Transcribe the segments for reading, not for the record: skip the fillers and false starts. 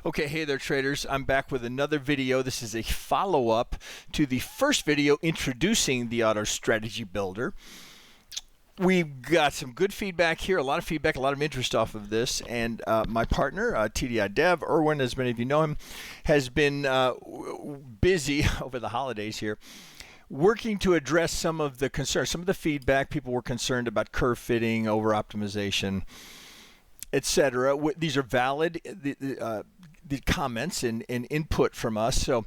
Okay, hey there traders, I'm back with another video. This is a follow-up to the first video introducing the Auto Strategy Builder. We've got some good feedback here, a lot of feedback, a lot of interest off of this, and my partner, TDI Dev, Erwin, as many of you know him, has been busy over the holidays here, working to address some of the concerns, some of the feedback. People were concerned about curve fitting, over-optimization, etc. These are valid the comments and input from us. So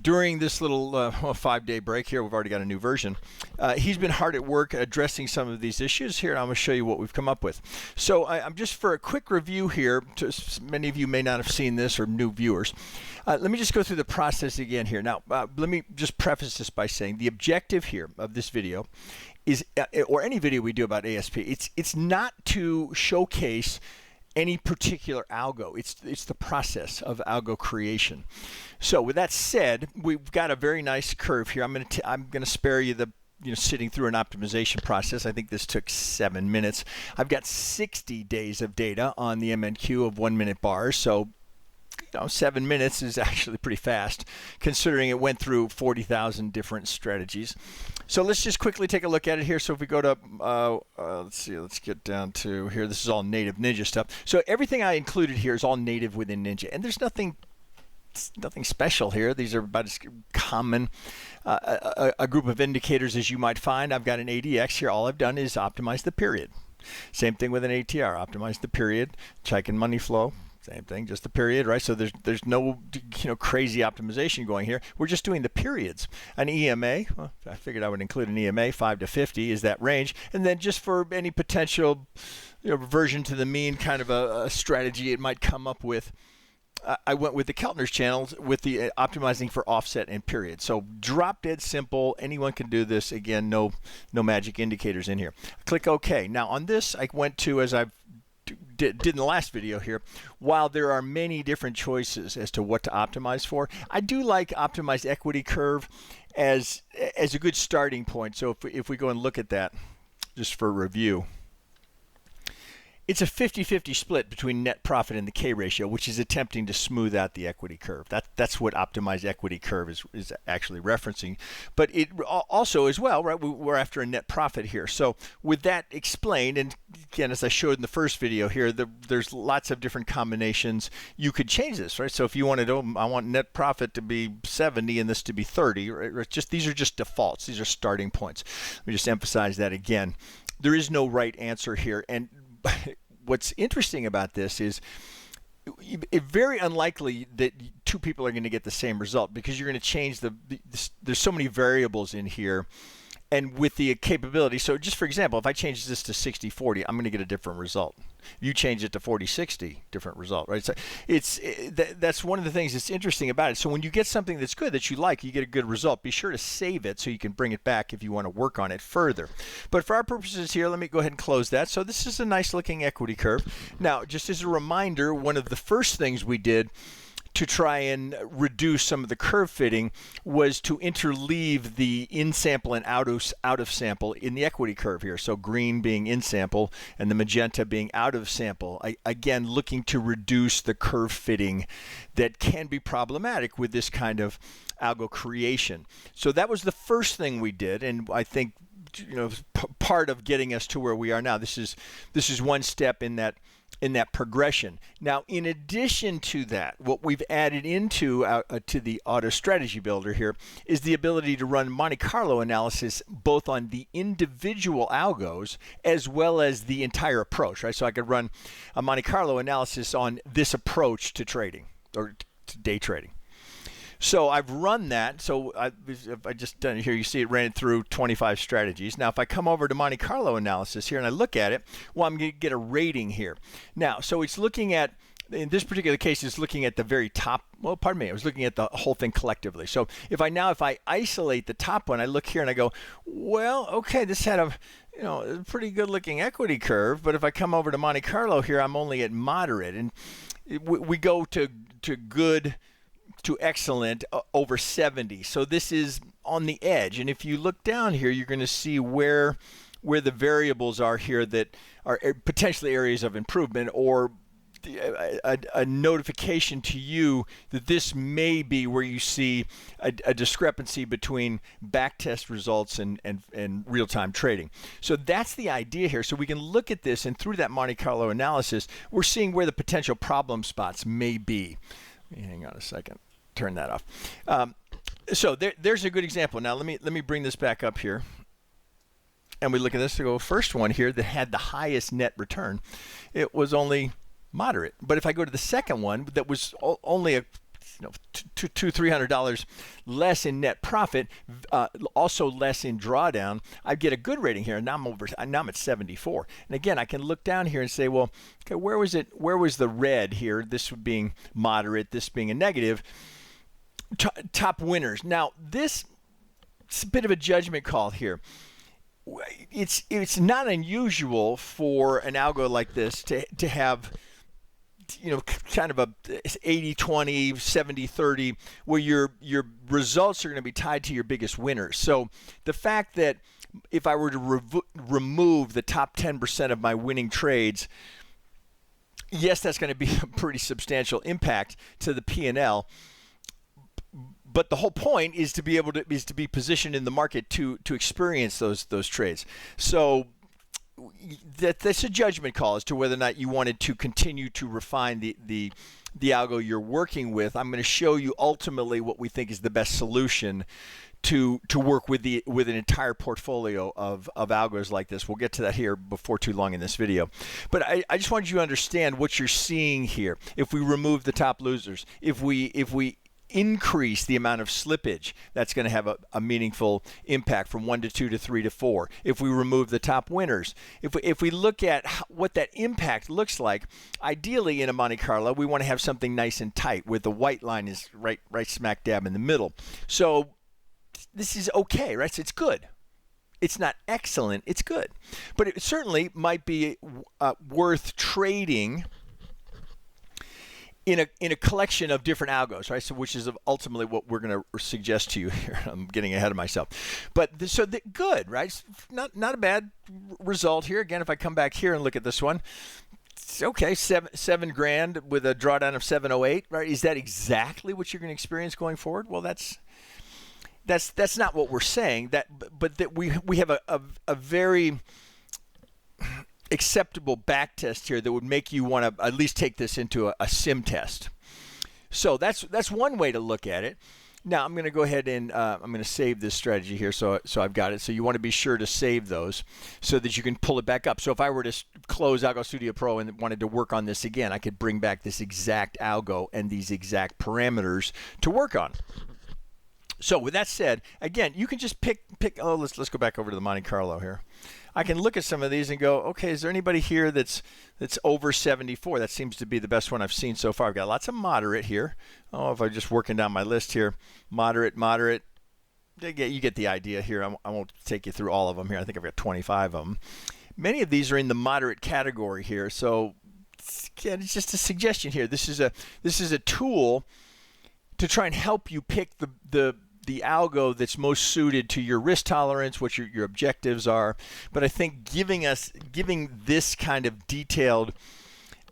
during this little 5-day break here, we've already got a new version. He's been hard at work addressing some of these issues here, and I'm going to show you what we've come up with. So I'm just for a quick review here. Many of you may not have seen this, or new viewers. Let me just go through the process again here. Now, let me just preface this by saying the objective here of this video is, or any video we do about ASP, it's not to showcase any particular algo. It's the process of algo creation. So with that said, we've got a very nice curve here. I'm gonna spare you the sitting through an optimization process. I think this took 7 minutes. I've got 60 days of data on the MNQ of 1 minute bars. So 7 minutes is actually pretty fast, considering it went through 40,000 different strategies. So let's just quickly take a look at it here. So if we go to, let's see, let's get down to here. This is all native Ninja stuff. So everything I included here is all native within Ninja, and there's nothing special here. These are about as common a group of indicators as you might find. I've got an ADX here. All I've done is optimize the period. Same thing with an ATR. Optimize the period. Check in money flow. Same thing, just the period, right? So there's no crazy optimization going here. We're just doing the periods. An EMA, well, I figured I would include an EMA, 5 to 50 is that range, and then just for any potential reversion to the mean kind of a strategy it might come up with, I went with the Keltner's channels with the optimizing for offset and period. So drop dead simple. Anyone can do this. Again, no magic indicators in here. Click OK. Now on this, I went to, as I've did in the last video here, while there are many different choices as to what to optimize for, I do like optimized equity curve as a good starting point. So if we go and look at that just for review, it's a 50-50 split between net profit and the K ratio, which is attempting to smooth out the equity curve. That's what optimized equity curve is actually referencing. But it also as well, right, we're after a net profit here. So with that explained, and again, as I showed in the first video here, there's lots of different combinations. You could change this, right? So if you wanted, I want net profit to be 70 and this to be 30, right? These are just defaults. These are starting points. Let me just emphasize that again. There is no right answer here. And what's interesting about this is it's very unlikely that two people are going to get the same result, because you're going to change there's so many variables in here, and with the capability. So just for example, if I change this to 60-40, I'm going to get a different result. You change it to 40-60, different result, right? So that's one of the things that's interesting about it. So when you get something that's good, that you like, you get a good result, be sure to save it so you can bring it back if you want to work on it further. But for our purposes here, let me go ahead and close that. So this is a nice looking equity curve. Now, just as a reminder, one of the first things we did to try and reduce some of the curve fitting was to interleave the in sample and out of sample in the equity curve here. So green being in sample and the magenta being out of sample. Again, looking to reduce the curve fitting that can be problematic with this kind of algo creation. So that was the first thing we did, and I think part of getting us to where we are now. This is one step in that progression. Now, in addition to that, what we've added into to the Auto Strategy Builder here is the ability to run Monte Carlo analysis both on the individual algos as well as the entire approach, right? So I could run a Monte Carlo analysis on this approach to trading, or to day trading. So I've run that. So if I just done it here, you see it ran it through 25 strategies. Now, if I come over to Monte Carlo analysis here and I look at it, well, I'm going to get a rating here. Now, so it's looking at, in this particular case, it's looking at the very top. Well, pardon me, I was looking at the whole thing collectively. So if I isolate the top one, I look here and I go, well, okay, this had a pretty good looking equity curve. But if I come over to Monte Carlo here, I'm only at moderate, and we go to good to excellent over 70. So this is on the edge. And if you look down here, you're going to see where the variables are here that are potentially areas of improvement, or a notification to you that this may be where you see a discrepancy between backtest results and real-time trading. So that's the idea here. So we can look at this, and through that Monte Carlo analysis, we're seeing where the potential problem spots may be. Hang on a second. Turn that off. So there's a good example. Now let me bring this back up here. And we look at this to go, first one here that had the highest net return, it was only moderate. But if I go to the second one that was only $200-300 less in net profit, also less in drawdown, I get a good rating here. And now I'm at 74. And again, I can look down here and say, well, okay, where was it? Where was the red here? This being moderate, this being a negative. Top winners. Now it's a bit of a judgment call here. It's not unusual for an algo like this to have, kind of a 80-20, 70-30, where your results are going to be tied to your biggest winners. So the fact that if I were to remove the top 10% of my winning trades, yes, that's going to be a pretty substantial impact to the P&L. But the whole point is to be able to be positioned in the market to experience those trades. So that's a judgment call as to whether or not you wanted to continue to refine the algo you're working with. I'm going to show you ultimately what we think is the best solution to work with an entire portfolio of algos like this. We'll get to that here before too long in this video. But I just wanted you to understand what you're seeing here. If we remove the top losers, if we increase the amount of slippage, that's going to have a meaningful impact from 1 to 2 to 3 to 4. If we remove the top winners, if we look at what that impact looks like, ideally in a Monte Carlo, we want to have something nice and tight where the white line is right smack dab in the middle. So this is okay, right? So it's good. It's not excellent, it's good. But it certainly might be worth trading in a collection of different algos, right? So which is ultimately what we're going to suggest to you here. I'm getting ahead of myself. But good, right? Not a bad result here. Again, if I come back here and look at this one, it's okay, seven grand with a drawdown of 708, right? Is that exactly what you're going to experience going forward? Well, that's not what we're saying. But that we have a very acceptable back test here that would make you want to at least take this into a sim test. So that's one way to look at it. Now I'm going to go ahead and I'm going to save this strategy here, so I've got it. So you want to be sure to save those so that you can pull it back up. So if I were to close Algo Studio Pro and wanted to work on this again, I could bring back this exact algo and these exact parameters to work on. So with that said, again, you can just pick. Oh, let's go back over to the Monte Carlo here. I can look at some of these and go, okay, is there anybody here that's over 74? That seems to be the best one I've seen so far. I've got lots of moderate here. Oh, if I'm just working down my list here, moderate. You get the idea here. I won't take you through all of them here. I think I've got 25 of them. Many of these are in the moderate category here. So again, it's just a suggestion here. This is a tool to try and help you pick the algo that's most suited to your risk tolerance, what your objectives are. But I think giving this kind of detailed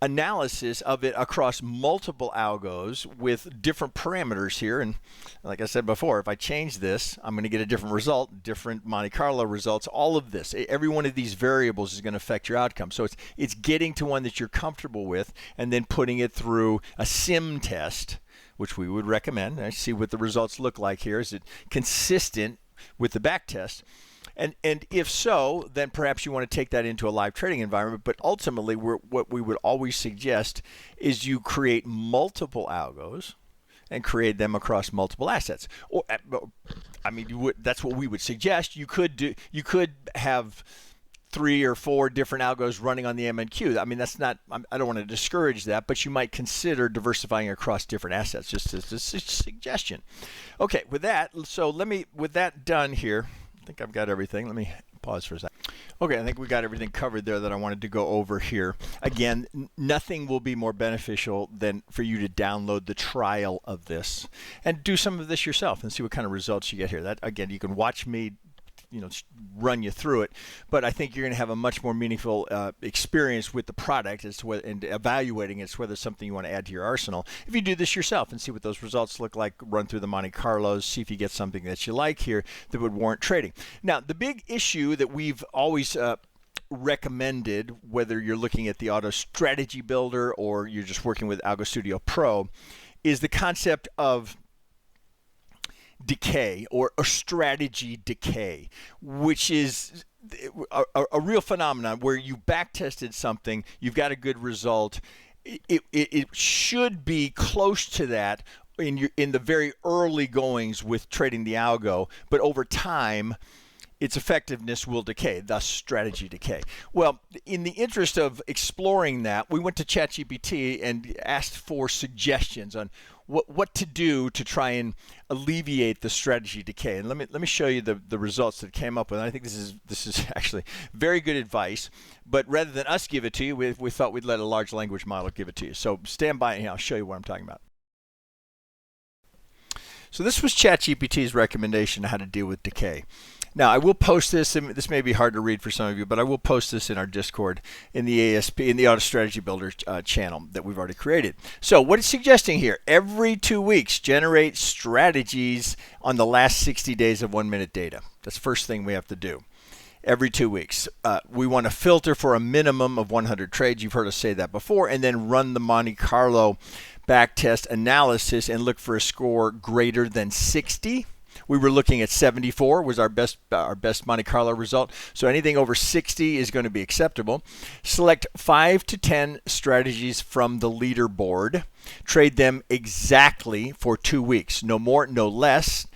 analysis of it across multiple algos with different parameters here, and like I said before, if I change this, I'm going to get a different result, different Monte Carlo results. All of this, every one of these variables is going to affect your outcome. So it's getting to one that you're comfortable with and then putting it through a sim test, which we would recommend. I see what the results look like here. Is it consistent with the back test? And if so, then perhaps you want to take that into a live trading environment. But ultimately, what we would always suggest is you create multiple algos and create them across multiple assets. Or, I mean, that's what we would suggest. You could have 3 or 4 different algos running on the MNQ. I mean, that's not, I don't want to discourage that, but you might consider diversifying across different assets, just as a suggestion. Okay, with that done here, I think I've got everything. Let me pause for a second. Okay, I think we got everything covered there that I wanted to go over here. Again, nothing will be more beneficial than for you to download the trial of this and do some of this yourself and see what kind of results you get here. That, again, you can watch me run you through it, but I think you're going to have a much more meaningful experience with the product as to whether, and evaluating it as whether it's something you want to add to your arsenal. If you do this yourself and see what those results look like, run through the Monte Carlos, see if you get something that you like here that would warrant trading. Now, the big issue that we've always recommended, whether you're looking at the Auto Strategy Builder or you're just working with Algo Studio Pro, is the concept of decay or a strategy decay, which is a real phenomenon where you back tested something, you've got a good result. It should be close to that in the very early goings with trading the algo, but over time its effectiveness will decay, thus strategy decay. Well, in the interest of exploring that, we went to ChatGPT and asked for suggestions on what to do to try and alleviate the strategy decay. And let me show you the results that came up with. And I think this is actually very good advice. But rather than us give it to you, we thought we'd let a large language model give it to you. So stand by and I'll show you what I'm talking about. So this was ChatGPT's recommendation on how to deal with decay. Now, I will post this, and this may be hard to read for some of you, but I will post this in our Discord in the ASP, in the Auto Strategy Builder channel that we've already created. So what it's suggesting here, every 2 weeks, generate strategies on the last 60 days of 1 minute data. That's the first thing we have to do. Every 2 weeks. We want to filter for a minimum of 100 trades. You've heard us say that before, and then run the Monte Carlo backtest analysis and look for a score greater than 60. We were looking at 74 was our best Monte Carlo result. So anything over 60 is going to be acceptable. Select 5 to 10 strategies from the leaderboard. Trade them exactly for 2 weeks. No more, no less.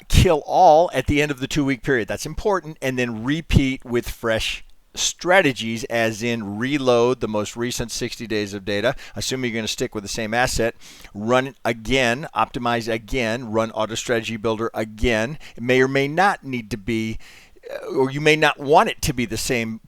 Kill all at the end of the 2 week period. That's important. And then repeat with fresh strategies, as in reload the most recent 60 days of data, assuming you're going to stick with the same asset, run it again, optimize again, run Auto Strategy Builder again. It may or may not need to be, or you may not want it to be the same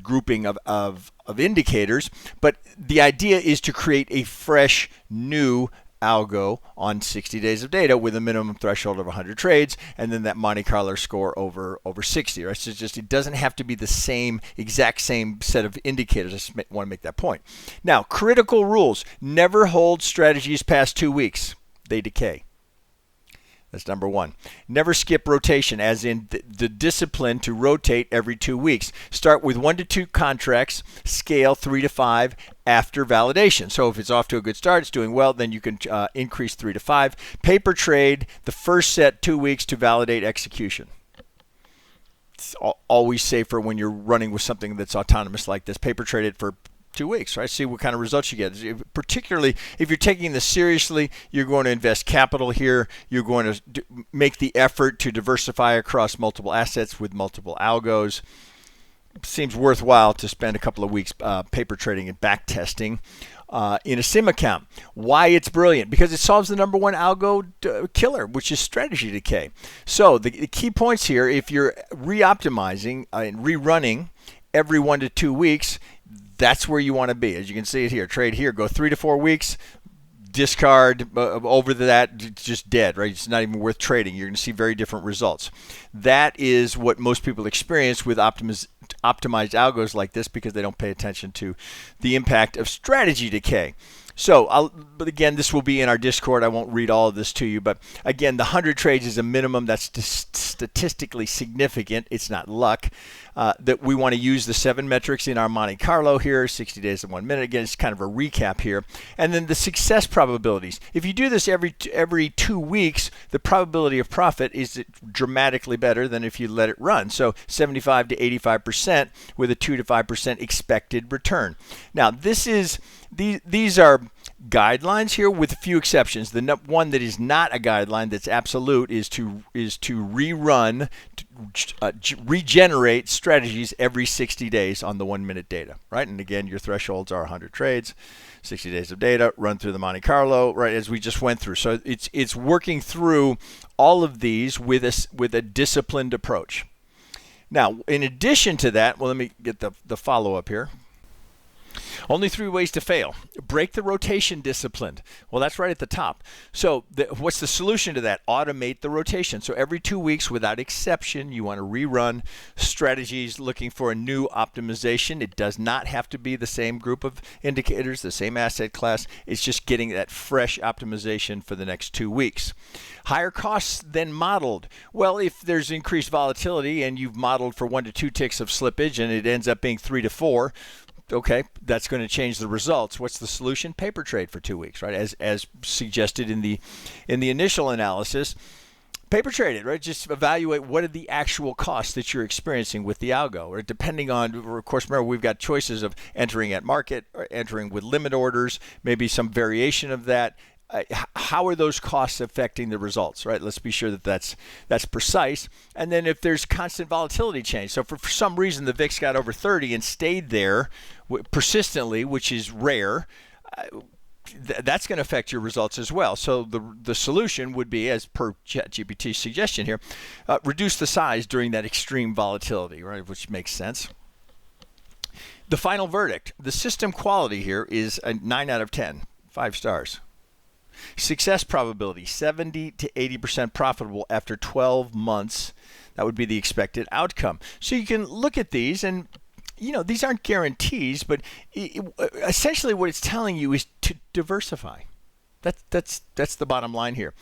grouping of indicators, but the idea is to create a fresh new algo on 60 days of data with a minimum threshold of 100 trades, and then that Monte Carlo score over 60. Right? So it's just, it doesn't have to be the exact same set of indicators. I just want to make that point. Now, critical rules: never hold strategies past 2 weeks; they decay. That's number one. Never skip rotation, as in the discipline to rotate every 2 weeks. Start with 1 to 2 contracts, scale 3 to 5 after validation. So if it's off to a good start, it's doing well, then you can increase 3 to 5. Paper trade the first set 2 weeks to validate execution. It's always safer when you're running with something that's autonomous like this. Paper trade it for 2 weeks, right? See what kind of results you get. Particularly if you're taking this seriously, you're going to invest capital here. You're going to make the effort to diversify across multiple assets with multiple algos. It seems worthwhile to spend a couple of weeks paper trading and back testing in a sim account. Why it's brilliant? Because it solves the number one algo killer, which is strategy decay. So the key points here: if you're re-optimizing and rerunning every 1 to 2 weeks, that's where you want to be. As you can see it here, trade here, go 3 to 4 weeks, discard over that, just dead, right? It's not even worth trading. You're going to see very different results. That is what most people experience with optimized algos like this, because they don't pay attention to the impact of strategy decay. So, but again, this will be in our Discord. I won't read all of this to you, but again, the 100 trades is a minimum that's statistically significant. It's not luck. That we want to use the 7 metrics in our Monte Carlo here, 60 days and 1 minute. Again, it's kind of a recap here. And then the success probabilities. If you do this every 2 weeks, the probability of profit is dramatically better than if you let it run. So 75 to 85% with a 2 to 5% expected return. Now, these are guidelines here with a few exceptions. The one that is not a guideline, that's absolute, is to rerun, regenerate strategies every 60 days on the 1 minute data, right? And again, your thresholds are 100 trades, 60 days of data, run through the Monte Carlo, right, as we just went through. So it's working through all of these with a disciplined approach. Now, in addition to that, well, let me get the follow-up here. Only 3 ways to fail. Break the rotation discipline. Well, that's right at the top. So what's the solution to that? Automate the rotation. So every 2 weeks, without exception, you want to rerun strategies looking for a new optimization. It does not have to be the same group of indicators, the same asset class. It's just getting that fresh optimization for the next 2 weeks. Higher costs than modeled. Well, if there's increased volatility and you've modeled for 1 to 2 ticks of slippage and it ends up being 3 to 4, okay, that's going to change the results. What's the solution? Paper trade for 2 weeks, right? As suggested in the initial analysis, paper trade it, right? Just evaluate what are the actual costs that you're experiencing with the algo, or depending on, of course, remember we've got choices of entering at market or entering with limit orders, maybe some variation of that. How are those costs affecting the results, right? Let's be sure that that's precise. And then if there's constant volatility change, so for some reason the VIX got over 30 and stayed there persistently, which is rare, that's going to affect your results as well. So the solution would be, as per ChatGPT's suggestion here, reduce the size during that extreme volatility, right? Which makes sense. The final verdict, the system quality here is a 9 out of 10, 5 stars. Success probability, 70 to 80% profitable after 12 months. That would be the expected outcome. So you can look at these and, these aren't guarantees, but essentially what it's telling you is to diversify. That's the bottom line here.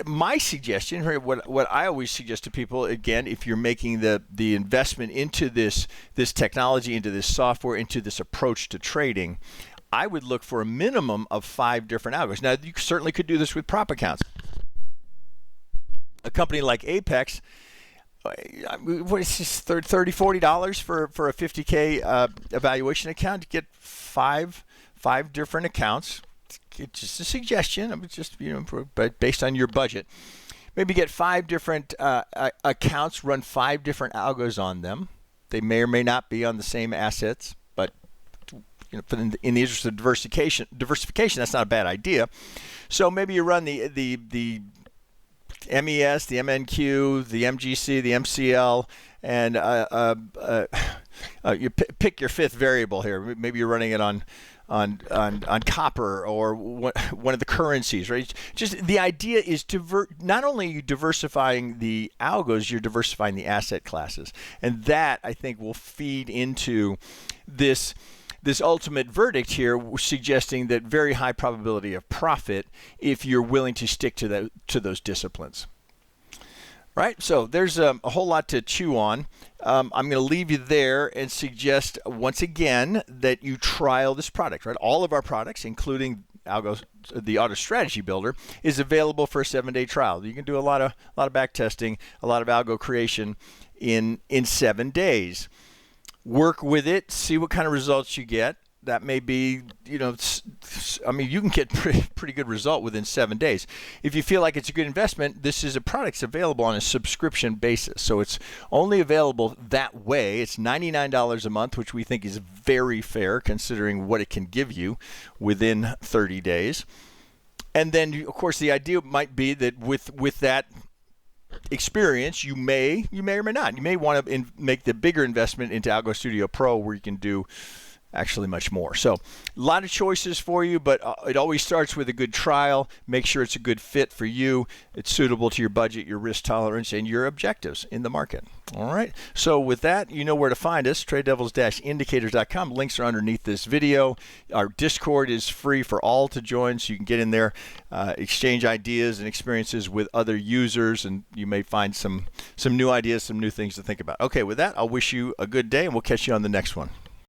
My suggestion, what I always suggest to people, again, if you're making the investment into this technology, into this software, into this approach to trading, I would look for a minimum of 5 different algos. Now, you certainly could do this with prop accounts. A company like Apex, what is this, $30, $40 for a $50K evaluation account? You get five different accounts. It's just a suggestion. I'm just, but based on your budget. Maybe get 5 different accounts, run 5 different algos on them. They may or may not be on the same assets, but in the interest of diversification, that's not a bad idea. So maybe you run the MES, the MNQ, the MGC, the MCL, and you pick your 5th variable here. Maybe you're running it on copper or one of the currencies, right? Just the idea is not only are you diversifying the algos, you're diversifying the asset classes, and that I think will feed into this ultimate verdict here, suggesting that very high probability of profit if you're willing to stick to those disciplines. Right, so there's a whole lot to chew on. I'm going to leave you there and suggest once again that you trial this product. Right, all of our products, including Algo, the Auto Strategy Builder, is available for a 7-day trial. You can do a lot of back testing, a lot of algo creation in 7 days. Work with it, see what kind of results you get. That may be, you can get pretty good result within 7 days. If you feel like it's a good investment, this is a product that's available on a subscription basis. So it's only available that way. It's $99 a month, which we think is very fair considering what it can give you within 30 days. And then, of course, the idea might be that with that experience, you may or may not. You may want to make the bigger investment into Algo Studio Pro, where you can do actually much more. So a lot of choices for you, but it always starts with a good trial. Make sure it's a good fit for you. It's suitable to your budget, your risk tolerance, and your objectives in the market. All right. So with that, you know where to find us, TradeDevils-Indicators.com. Links are underneath this video. Our Discord is free for all to join, so you can get in there, exchange ideas and experiences with other users, and you may find some new ideas, some new things to think about. Okay, with that, I'll wish you a good day, and we'll catch you on the next one.